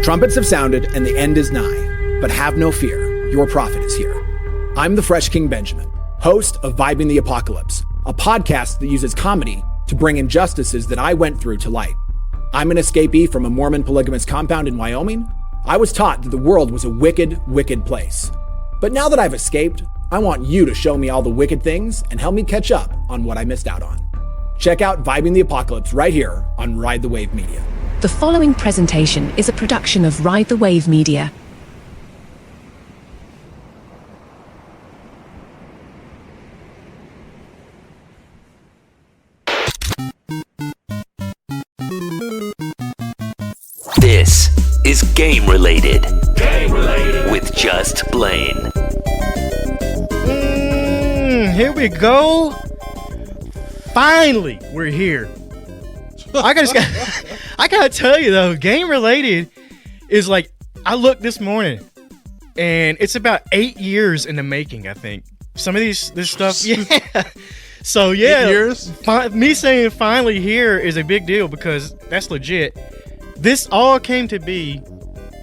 Trumpets have sounded and the end is nigh, but have no fear, your prophet is here. I'm the Fresh King Benjamin, host of Vibing the Apocalypse, a podcast that uses comedy to bring injustices that I went through to light. I'm an escapee from a Mormon polygamous compound in Wyoming. I was taught that the world was a wicked, wicked place. But now that I've escaped, I want you to show me all the wicked things and help me catch up on what I missed out on. Check out Vibing the Apocalypse right here on Ride the Wave Media. The following presentation is a production of Ride the Wave Media. This is Game Related. With Just Blane. Here we go. Finally, we're here. I gotta tell you though, Game Related is like, I looked this morning and it's about 8 years in the making, I think. Some of this stuff, yeah. So yeah, 8 years? Me saying finally here is a big deal because that's legit. This all came to be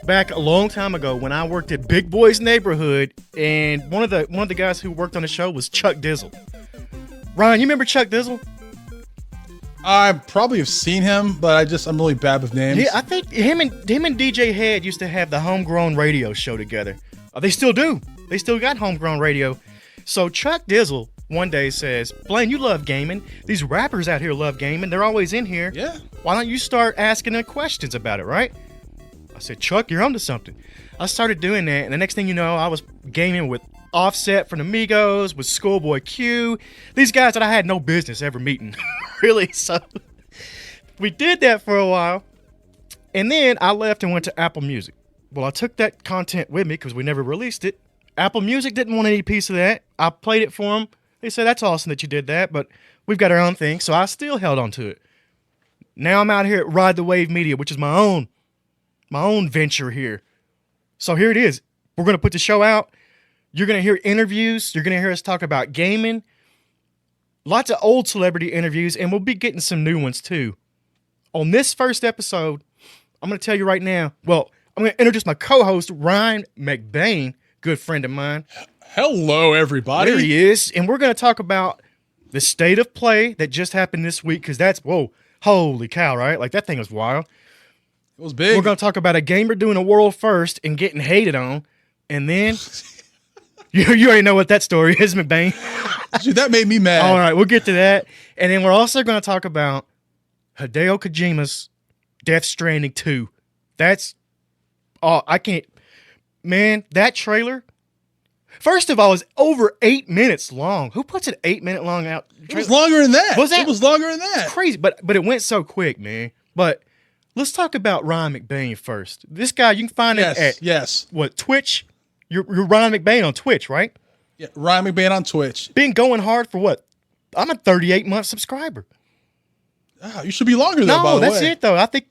back a long time ago when I worked at Big Boy's Neighborhood, and one of the guys who worked on the show was Chuck Dizzle. Ryan, you remember Chuck Dizzle? I probably have seen him, but I'm really bad with names. Yeah, I think him and DJ Head used to have the Homegrown Radio show together. They still do. They still got Homegrown Radio. So Chuck Dizzle one day says, "Blane, you love gaming. These rappers out here love gaming. They're always in here. Yeah. Why don't you start asking them questions about it, right?" I said, "Chuck, you're onto something." I started doing that, and the next thing you know, I was gaming with Offset from the Migos, with Schoolboy Q. These guys that I had no business ever meeting, really. So we did that for a while, and then I left and went to Apple Music. Well, I took that content with me because we never released it. Apple Music didn't want any piece of that. I played it for them. They said, "That's awesome that you did that, but we've got our own thing." So I still held on to it. Now I'm out here at Ride the Wave Media, which is my own venture here. So here it is. We're going to put the show out. You're going to hear interviews. You're going to hear us talk about gaming. Lots of old celebrity interviews, and we'll be getting some new ones too. On this first episode, I'm going to tell you right now, well, I'm going to introduce my co-host, Ryan McBain, good friend of mine. Hello, everybody. There he is. And we're going to talk about the state of play that just happened this week, because that's, whoa, holy cow, right? Like, that thing was wild. It was big. We're going to talk about a gamer doing a world first and getting hated on. And then, you already know what that story is, McBain. Dude, that made me mad. All right, we'll get to that. And then we're also going to talk about Hideo Kojima's Death Stranding 2. That's, I can't, man, that trailer. First of all, it's over 8 minutes long. Who puts an 8 minute long out? It was longer than that. Was that? It was longer than that. It's crazy, but it went so quick, man. But let's talk about Ryan McBain first. This guy, you can find it at what, Twitch? You're Ryan McBain on Twitch, right? Yeah, Ryan McBain on Twitch. Been going hard for what? I'm a 38-month subscriber. You should be longer though, by the way. No, that's it though. I think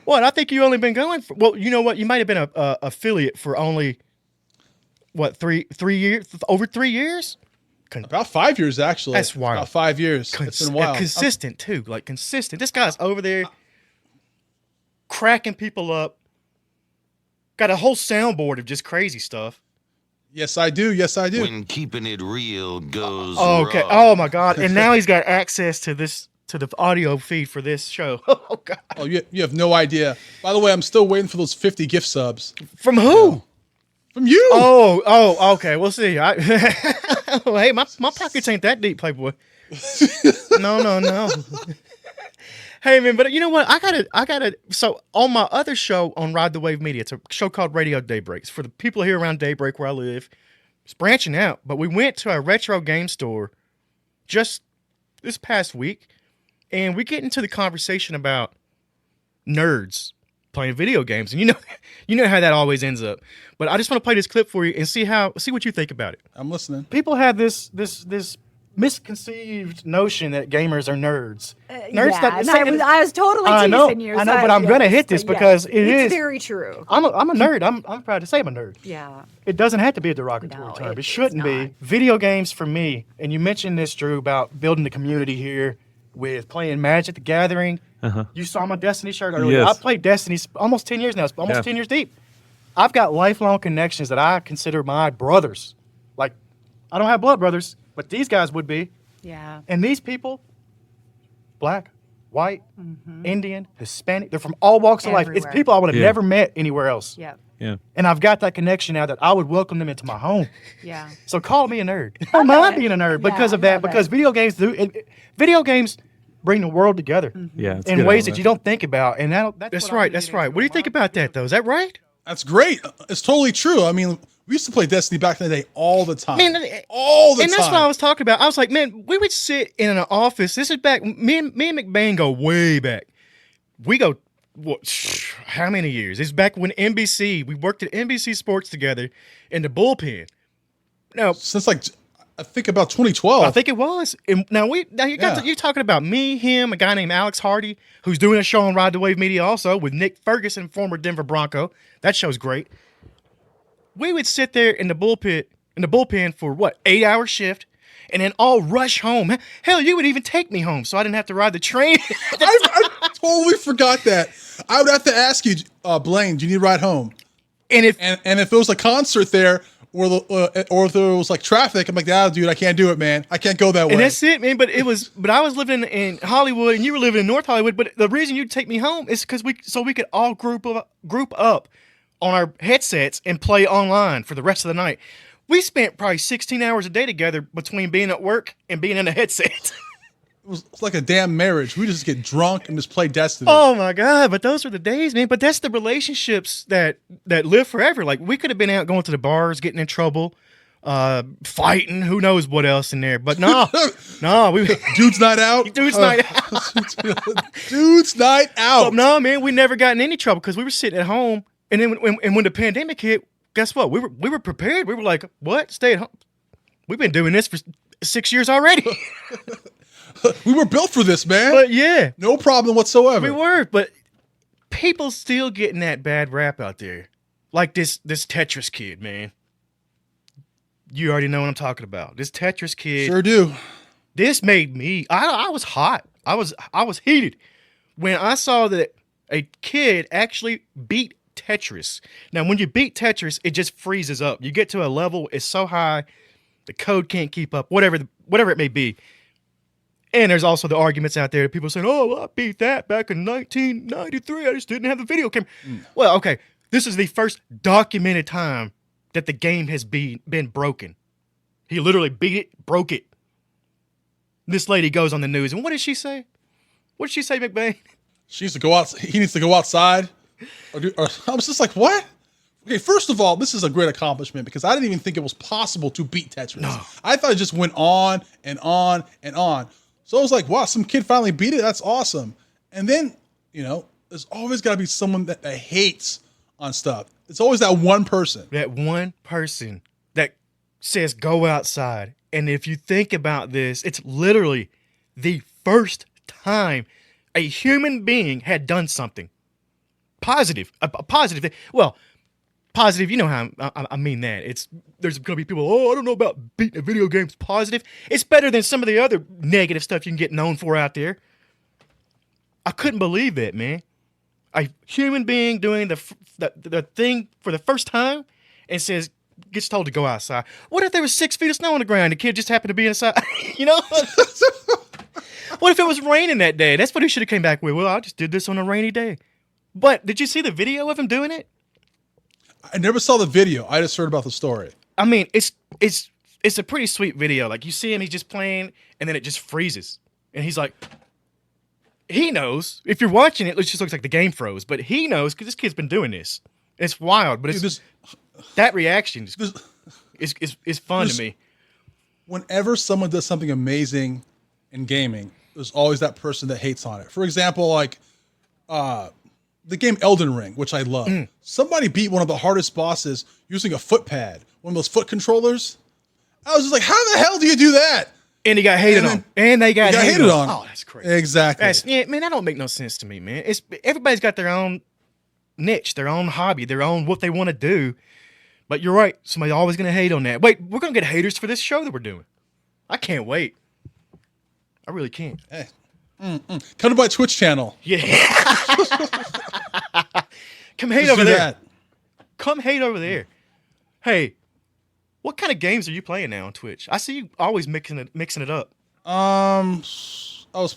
I think you only been going for, well, you know what? You might have been a affiliate for only what, three years? Over 3 years? About 5 years, actually. That's wild. About 5 years. It's been wild. Consistent, too. Like, consistent. This guy's over there cracking people up. Got a whole soundboard of just crazy stuff. Yes, I do. Yes, I do. When keeping it real goes okay. wrong. Oh, my God. And now he's got access to the audio feed for this show. Oh, God. Oh, you have no idea. By the way, I'm still waiting for those 50 gift subs. From who? From you. Oh, okay. We'll see. Hey, my pockets ain't that deep, Playboy. No. Hey, man, but you know what? I gotta. So on my other show on Ride the Wave Media, it's a show called Radio Daybreaks. For the people here around Daybreak where I live, it's branching out. But we went to a retro game store just this past week, and we get into the conversation about nerds playing video games, and you know how that always ends up. But I just want to play this clip for you and see what you think about it. I'm listening. People have this misconceived notion that gamers are nerds. I was totally teasing you. I know, but I'm gonna hit this because it's very true. I'm a nerd. I'm proud to say I'm a nerd. Yeah. It doesn't have to be a derogatory term. It shouldn't be. Video games for me, and you mentioned this, Drew, about building the community here. with playing Magic the Gathering. You saw my Destiny shirt earlier. Yes. I played Destiny almost 10 years now. It's almost 10 years deep. I've got lifelong connections that I consider my brothers. Like, I don't have blood brothers, but these guys would be. Yeah. And these people, black, white, Indian, Hispanic, they're from all walks of life. It's Everywhere. people I would have never met anywhere else. Yep. Yeah. And I've got that connection now that I would welcome them into my home. Yeah. So call me a nerd. I don't mind being a nerd because of I know that. Because video games video games bring the world together Yeah. It's in good ways outlet. that you don't think about. And that's what I right. That's right. What do you think about that, though? Is that right? That's great. It's totally true. I mean, we used to play Destiny back in the day all the time. Man, all the and time. that's what I was talking about. I was like, man, we would sit in an office. This is back. Me and McBain go way back. We go, what? How many years? It's back when NBC. We worked at NBC Sports together in the bullpen. Now, Since like, I think about 2012. I think it was. And now you're talking about me, him, a guy named Alex Hardy, who's doing a show on Ride the Wave Media also with Nick Ferguson, former Denver Bronco. That show's great. We would sit there in the bullpen for what, 8-hour shift, and then all rush home. Hell, you would even take me home, so I didn't have to ride the train. I totally forgot that. I would have to ask you, Blane, do you need a ride home? And if And if there was a concert there, or if there was like traffic, I'm like, ah, dude, I can't do it, man. I can't go that way. and that's it, man. But I was living in Hollywood, and you were living in North Hollywood. But the reason you'd take me home is because we could all group up on our headsets and play online for the rest of the night. We spent probably 16 hours a day together between being at work and being in a headset. It was like a damn marriage. We just get drunk and just play Destiny. Oh my God! But those were the days, man. But that's the relationships that live forever. Like, we could have been out going to the bars, getting in trouble, fighting, who knows what else in there. But no, we Dude's night out. dude's night out. Dude's night out. But no, man, we never got in any trouble because we were sitting at home. And then when the pandemic hit, guess what? We were prepared. We were like, what? Stay at home. We've been doing this for 6 years already. We were built for this, man. But yeah, No problem whatsoever. we were. But people still getting that bad rap out there. Like this Tetris kid, man. You already know what I'm talking about. This Tetris kid. Sure do. This made me. I was hot. I was heated when I saw that a kid actually beat Tetris. Now, when you beat Tetris, it just freezes up. You get to a level, it's so high, the code can't keep up. Whatever it may be. And there's also the arguments out there. People saying, "Oh, well, I beat that back in 1993. I just didn't have the video camera." Well, okay. This is the first documented time that the game has been broken. He literally beat it, broke it. This lady goes on the news, and what did she say? What did she say, McBain? She needs to go out. He needs to go outside. Or I was just like, what? Okay, first of all, this is a great accomplishment because I didn't even think it was possible to beat Tetris. No. I thought it just went on and on and on. So I was like, wow, some kid finally beat it. That's awesome. And then, there's always got to be someone that hates on stuff. It's always that one person. That one person that says go outside. And if you think about this, it's literally the first time a human being had done something positive, a positive thing. Well, positive, you know how I mean that. There's going to be people, I don't know about beating a video game's positive. It's better than some of the other negative stuff you can get known for out there. I couldn't believe that, man. A human being doing the thing for the first time and gets told to go outside. What if there was 6 feet of snow on the ground? The kid just happened to be inside. What if it was raining that day? That's what he should have came back with. Well, I just did this on a rainy day. But did you see the video of him doing it? I never saw the video. I just heard about the story. I mean, it's a pretty sweet video. Like, you see him, he's just playing, and then it just freezes. And he's like, he knows. If you're watching it, it just looks like the game froze. But he knows because this kid's been doing this. It's wild, but that reaction is fun to me. Whenever someone does something amazing in gaming, there's always that person that hates on it. For example, like the game Elden Ring, which I love. Somebody beat one of the hardest bosses using a foot pad, one of those foot controllers. I was just like, how the hell do you do that? And he got hated on. And they got hated on. Oh, that's crazy. Exactly. Man, that don't make no sense to me, man. Everybody's got their own niche, their own hobby, their own what they want to do. But you're right. Somebody's always going to hate on that. Wait, we're going to get haters for this show that we're doing. I can't wait. I really can't. Hey, Come to my Twitch channel. Yeah. Come hate over there. That. Come hate over there. Hey, what kind of games are you playing now on Twitch? I see you always mixing it up. I was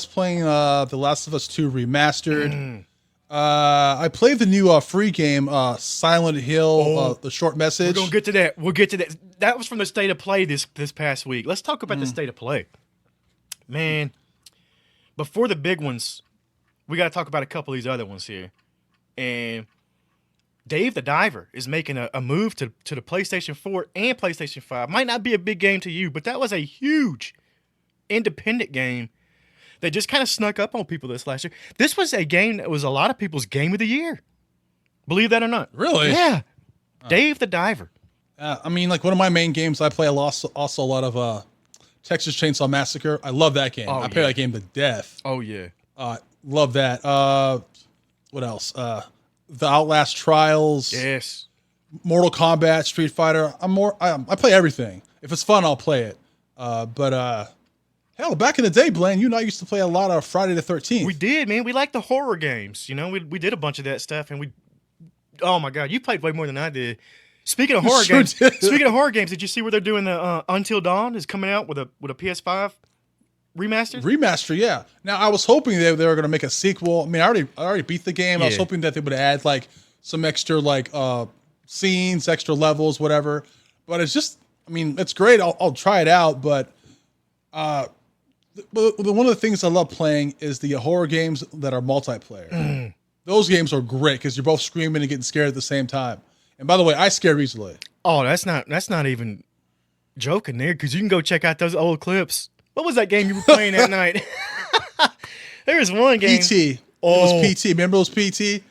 playing The Last of Us 2 remastered. I played the new free game Silent Hill, The Short Message. We're gonna get to that. We'll get to that. That was from the state of play this past week. Let's talk about the state of play. Man, before the big ones, we got to talk about a couple of these other ones here. And Dave the Diver is making a move to the PlayStation 4 and PlayStation 5. Might not be a big game to you, but that was a huge independent game that just kind of snuck up on people this last year. This was a game that was a lot of people's game of the year. Believe that or not. Really? Yeah. Dave the Diver. I mean, like one of my main games, I play also a lot of Texas Chainsaw Massacre. I love that game. I play that game to death. Oh, yeah. Love that. What else? The Outlast Trials. Yes. Mortal Kombat, Street Fighter. I play everything. If it's fun, I'll play it. Hell, back in the day, Blaine, you and I used to play a lot of Friday the 13th. We did, man. We liked the horror games. You know, we did a bunch of that stuff, and oh my God, you played way more than I did. Speaking of horror games, did you see where they're doing the Until Dawn is coming out with a PS5 remaster? Remaster, yeah. Now I was hoping they were going to make a sequel. I mean, I already beat the game. Yeah. I was hoping that they would add like some extra like scenes, extra levels, whatever. But it's just, I mean, it's great. I'll try it out. But one of the things I love playing is the horror games that are multiplayer. Those games are great because you're both screaming and getting scared at the same time. And by the way, I scare easily. Oh, that's not even joking there, because you can go check out those old clips. What was that game you were playing that night? There was one game. PT. Oh. It was PT. Remember those PT?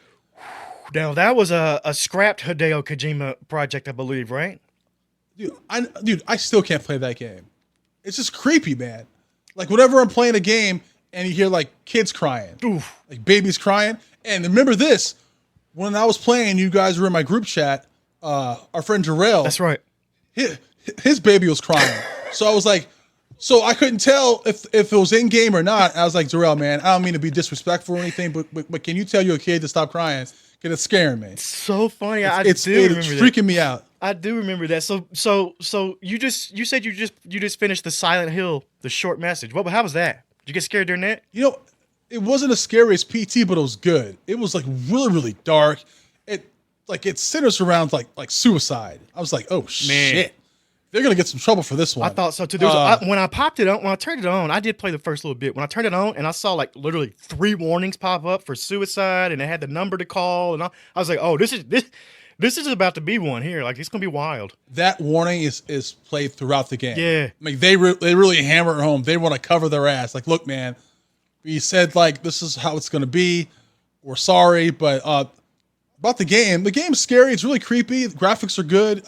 Now, that was a scrapped Hideo Kojima project, I believe, right? Dude, I still can't play that game. It's just creepy, man. Like, whenever I'm playing a game and you hear, like, kids crying. Oof. Like, babies crying. And remember this. When I was playing, you guys were in my group chat. Our friend Chiral. That's right. His baby was crying. So I was like, so I couldn't tell if it was in game or not. I was like, Chiral, man, I don't mean to be disrespectful or anything, but can you tell your kid to stop crying? Because it's scaring me. So funny. It's freaking me out. I do remember that. So you said you just finished the Silent Hill, the short message. How was that? Did you get scared during that? You know, it wasn't as scary as PT, but it was good. It was like really, really dark. It centers around like suicide. I was like, oh shit, they're gonna get some trouble for this one. I thought so too. When I popped it on, when I turned it on, I did play the first little bit. When I turned it on, and I saw like literally 3 warnings pop up for suicide, and it had the number to call, and I was like, oh, this is about to be one here. Like, it's gonna be wild. That warning is played throughout the game. Yeah, like they really hammer it home. They want to cover their ass. Like, look, man, we said like this is how it's gonna be. We're sorry, but about the game's scary. It's really creepy. The graphics are good.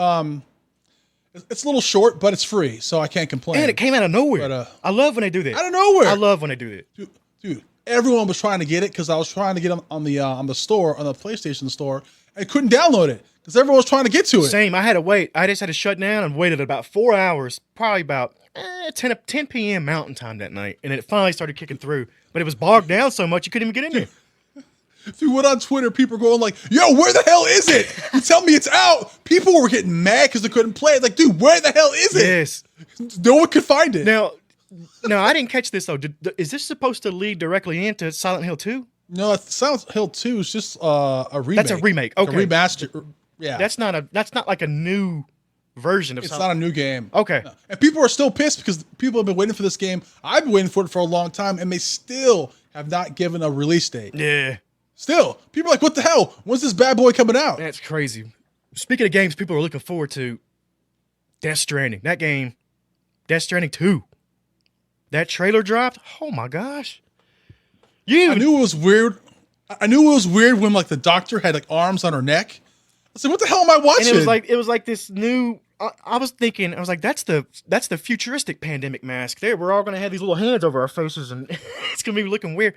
It's a little short, but it's free, so I can't complain. And it came out of nowhere. But, I love when they do that. Out of nowhere. I love when they do that. Dude, everyone was trying to get it because I was trying to get on the store, on the PlayStation store, and couldn't download it because everyone was trying to get to it. Same. I had to wait. I just had to shut down and waited about 4 hours, probably about 10 p.m. Mountain Time that night, and it finally started kicking through. But it was bogged down so much you couldn't even get in there. Dude, went on Twitter, people were going like, yo, where the hell is it? You tell me it's out. People were getting mad because they couldn't play it. Like, dude, where the hell is it? Yes. No one could find it. Now, I didn't catch this, though. Is this supposed to lead directly into Silent Hill 2? No, Silent Hill 2 is just a remake. That's a remake. Okay. A remaster. Yeah. That's not like a new version of It's Silent not a new game. Okay. No. And people are still pissed because people have been waiting for this game. I've been waiting for it for a long time, and they still have not given a release date. Yeah. Still, people are like, what the hell? When's this bad boy coming out? That's crazy. Speaking of games people are looking forward to, Death Stranding. That game, Death Stranding 2. That trailer dropped. Oh my gosh. I knew it was weird. I knew it was weird when like the doctor had like arms on her neck. I said, what the hell am I watching? And it was like this new. I was like, that's the futuristic pandemic mask. There, we're all gonna have these little hands over our faces, and it's gonna be looking weird.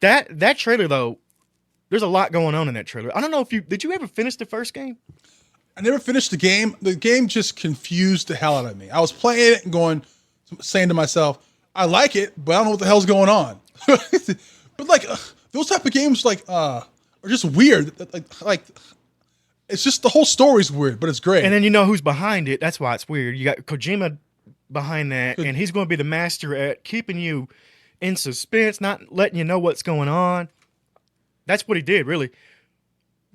That trailer though, there's a lot going on in that trailer. I don't know if did you ever finish the first game? I never finished the game. The game just confused the hell out of me. I was playing it and saying to myself, I like it, but I don't know what the hell's going on. But like those type of games, like are just weird. Like it's just the whole story's weird, but it's great. And then you know who's behind it. That's why it's weird. You got Kojima behind that, and he's going to be the master at keeping you in suspense, not letting you know what's going on. That's what he did, really.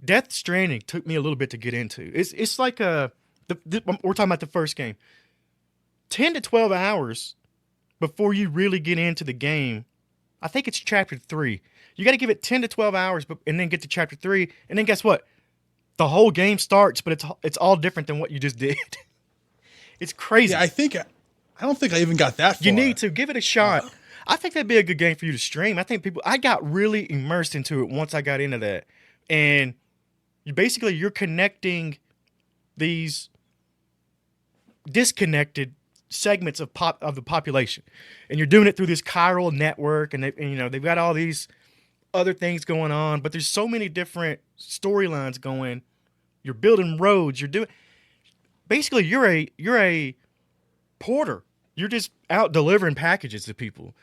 Death Stranding took me a little bit to get into. It's like we're talking about the first game. 10 to 12 hours before you really get into the game. I think it's chapter 3. You got to give it 10 to 12 hours and then get to chapter 3. And then guess what? The whole game starts, but it's all different than what you just did. It's crazy. Yeah, I don't think I even got that far. You need to give it a shot. I think that'd be a good game for you to stream. I got really immersed into it once I got into that. And you're connecting these disconnected segments of the population, and you're doing it through this chiral network, and they've got all these other things going on, but there's so many different storylines going. You're building roads. You're a porter. You're just out delivering packages to people.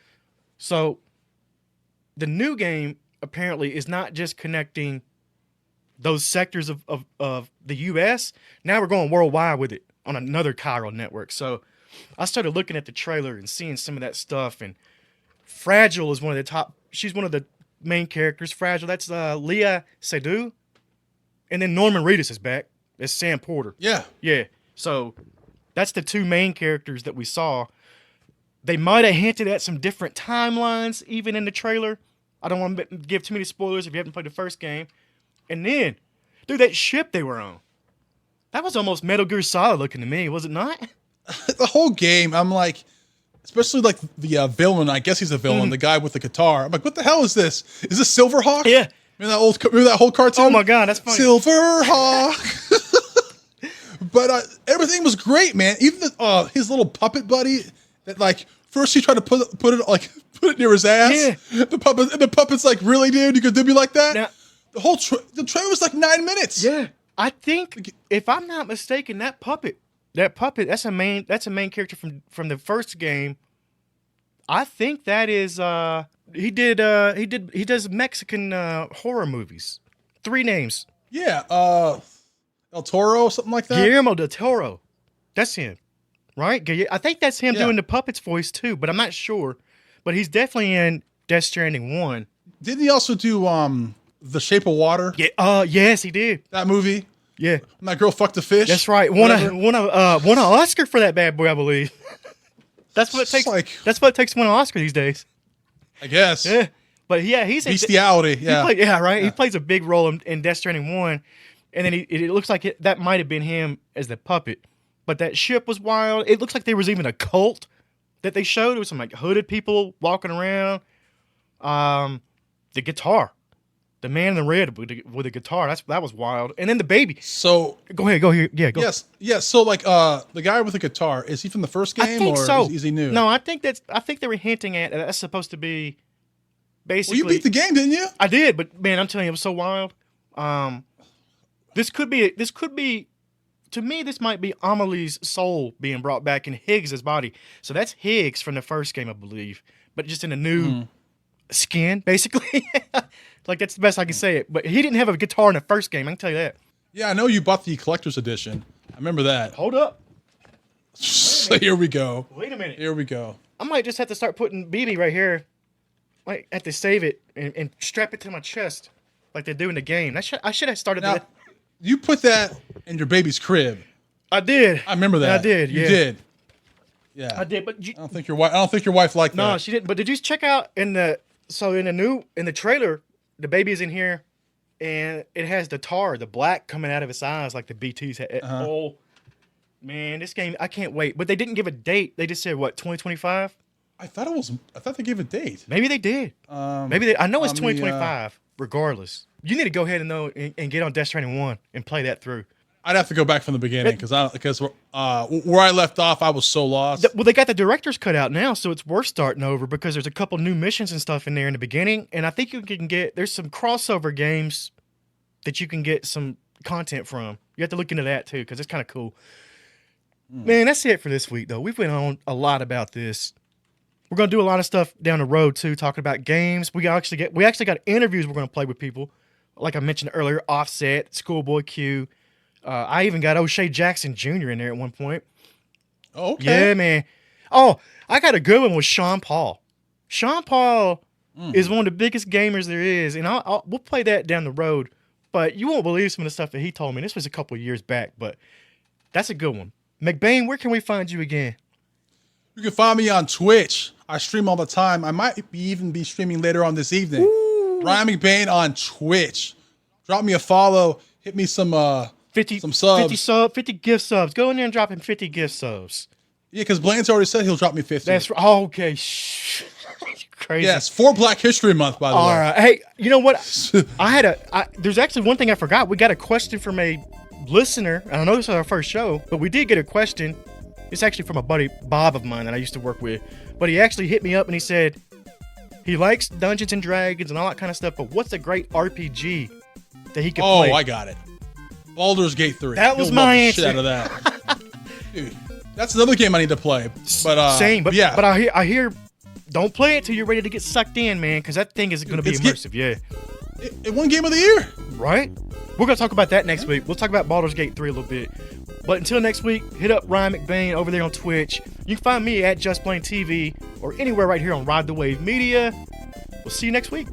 So the new game apparently is not just connecting those sectors of the U.S. Now we're going worldwide with it on another chiral network. So I started looking at the trailer and seeing some of that stuff. And Fragile is one of the top. She's one of the main characters. Fragile. That's Leah Seydoux. And then Norman Reedus is back as Sam Porter. Yeah. Yeah. So that's the two main characters that we saw. They might have hinted at some different timelines even in the trailer. I don't want to give too many spoilers if you haven't played the first game. And then, dude, that ship they were on. That was almost Metal Gear Solid looking to me, was it not? The whole game, I'm like, especially like the villain. I guess he's a villain. The guy with the guitar. I'm like, what the hell is this? Is this Silverhawk? Yeah. Remember that whole cartoon? Oh my god, that's funny. Silverhawk. But everything was great, man. Even his little puppet buddy. That like first he tried to put it near his ass. Yeah. The puppet's like, really, dude? You could do me like that? Now, the trailer was like 9 minutes. Yeah. I think if I'm not mistaken, that puppet, that's a main character from the first game. I think that is he does Mexican horror movies. 3 names. Yeah, El Toro, something like that. Guillermo del Toro. That's him. Right? I think that's him doing the puppet's voice too, but I'm not sure. But he's definitely in Death Stranding 1. Didn't he also do The Shape of Water? Yeah. Yes, he did. That movie. Yeah. And that girl fucked a fish. That's right. Won an Oscar for that bad boy, I believe. That's what it takes. That's what it takes to win an Oscar these days. I guess. Yeah. But yeah, he's bestiality. Yeah. Right. Yeah. He plays a big role in Death Stranding 1, and then it looks like that might have been him as the puppet. But that ship was wild. It looks like there was even a cult that they showed. It was some like hooded people walking around. The guitar, the man in the red with the guitar. That was wild. And then the baby. So go ahead. Go here. Yeah. Go. Yes. So like the guy with the guitar, is he from the first game? I think so. Is he new? No, I think they were hinting at that's supposed to be basically. Well, you beat the game, didn't you? I did, but man, I'm telling you, it was so wild. This could be. To me, this might be Amelie's soul being brought back in Higgs' body. So that's Higgs from the first game, I believe, but just in a new skin, basically. Like, that's the best I can say it. But he didn't have a guitar in the first game, I can tell you that. Yeah, I know you bought the collector's edition. I remember that. Hold up. So here we go. Wait a minute. Here we go. I might just have to start putting BB right here. Like, have to save it and strap it to my chest like they do in the game. I should have started that. You put that in your baby's crib. I did. I remember that. I did. Yeah. You did. Yeah. I did. But I don't think your wife liked that. No, she didn't. But did you check out in the trailer, the baby is in here, and it has the tar, the black coming out of its eyes like the BTs had. Oh, man, this game, I can't wait. But they didn't give a date. They just said, what, 2025? I thought they gave a date. Maybe they did. I know it's 2025, regardless. You need to go ahead and get on Death Stranding 1 and play that through. I'd have to go back from the beginning because where I left off, I was so lost. Well, they got the director's cut out now, so it's worth starting over because there's a couple new missions and stuff in there in the beginning, and I think there's some crossover games that you can get some content from. You have to look into that too because it's kind of cool. Man, that's it for this week though. We've went on a lot about this. We're gonna do a lot of stuff down the road too, talking about games. We actually got interviews we're gonna play with people, like I mentioned earlier. Offset, Schoolboy Q. I even got O'Shea Jackson Jr. in there at one point. Okay. Yeah, man. Oh, I got a good one with Sean Paul. Sean Paul is one of the biggest gamers there is, and we'll play that down the road. But you won't believe some of the stuff that he told me. This was a couple of years back, but that's a good one. McBain, where can we find you again? You can find me on Twitch. I stream all the time. I might even be streaming later on this evening. Ryan McBain on Twitch. Drop me a follow. Hit me some 50 subs. 50 gift subs. Go in there and drop him 50 gift subs. Yeah, because Blaine's already said he'll drop me 50. That's right. Oh, okay. Crazy. Yes, for Black History Month, by the way. All right. Hey, you know what? There's actually one thing I forgot. We got a question from a listener. And I know this is our first show, but we did get a question. It's actually from a buddy, Bob of mine, that I used to work with. But he actually hit me up and he said he likes Dungeons and Dragons and all that kind of stuff, but what's a great RPG that he could play? Oh, I got it. Baldur's Gate 3. That was my answer. Shit out of that. Dude, that's another game I need to play. But same, but yeah. But I hear don't play it till you're ready to get sucked in, man, because that thing is going to be immersive. It won Game of the Year. Right? We're going to talk about that next week. We'll talk about Baldur's Gate 3 a little bit. But until next week, hit up Ryan McBain over there on Twitch. You can find me at Just Blane TV or anywhere right here on Ride the Wave Media. We'll see you next week.